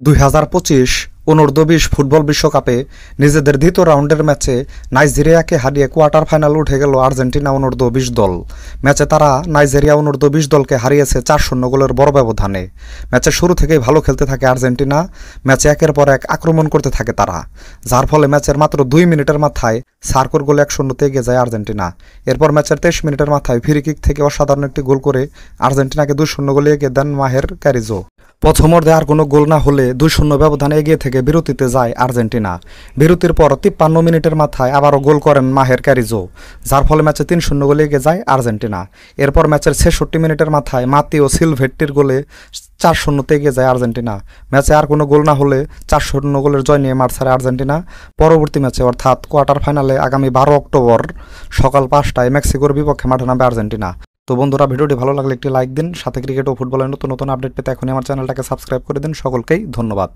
2025 অনূর্ধ্ব-20 football বিশ্বকাপে নিজেদের দ্বিতীয় রাউন্ডের ম্যাচে নাইজেরিয়াকে হারিয়ে কোয়ার্টার ফাইনালে উঠে গেল আর্জেন্টিনা অনূর্ধ্ব-20 দল। ম্যাচে তারা নাইজেরিয়া অনূর্ধ্ব-20 দলকে হারিয়েছে 4-0 গোলের বড় ব্যবধানে। ম্যাচের শুরু থেকেই ভালো খেলতে থাকে আর্জেন্টিনা। ম্যাচে একের পর এক আক্রমণ করতে থাকে তারা, যার ফলে ম্যাচের মাত্র 2 মিনিটের মাথায় সার্কোর গোলে 1-0 এগিয়ে যায় আর্জেন্টিনা। এরপর ম্যাচের 23 মিনিটের মাথায় ফ্রি কিক থেকে অসাধারণ একটি গোল করে আর্জেন্টিনাকে 2-0 গোলে এগিয়ে দেন মাহের ক্যারিজো। প্রথমার্ধে আর কোনো গোল না হলে 2-0 ব্যবধানে এগিয়ে থেকে বিরতিতে যায় আর্জেন্টিনা। বিরতির পর 53 মিনিটের মাথায় আবারও গোল করেন মাহের ক্যারিজো, যার ফলে ম্যাচে 3-0 গোলে এগিয়ে যায় আর্জেন্টিনা। এরপর ম্যাচের 66 মিনিটের মাথায় মাতিও সিলভেট্টির গোলে 4-0 এগিয়ে যায় আর্জেন্টিনা। ম্যাচে আর কোনো গোল না হলে 4-0 গোলের জয় নিয়ে মাঠ ছাড়ে আর্জেন্টিনা। পরবর্তী ম্যাচে অর্থাৎ কোয়ার্টার ফাইনালে আগামী 12 অক্টোবর সকাল 5টায় মেক্সিকোর বিপক্ষে মাঠে নামবে আর্জেন্টিনা। তো বন্ধুরা, ভিডিওটি ভালো লাগলে একটি লাইক দিন, সাথে ক্রিকেট ও ফুটবলের নতুন নতুন আপডেট পেতে এখনই আমার চ্যানেলটাকে সাবস্ক্রাইব করে দিন। সকলকেই ধন্যবাদ।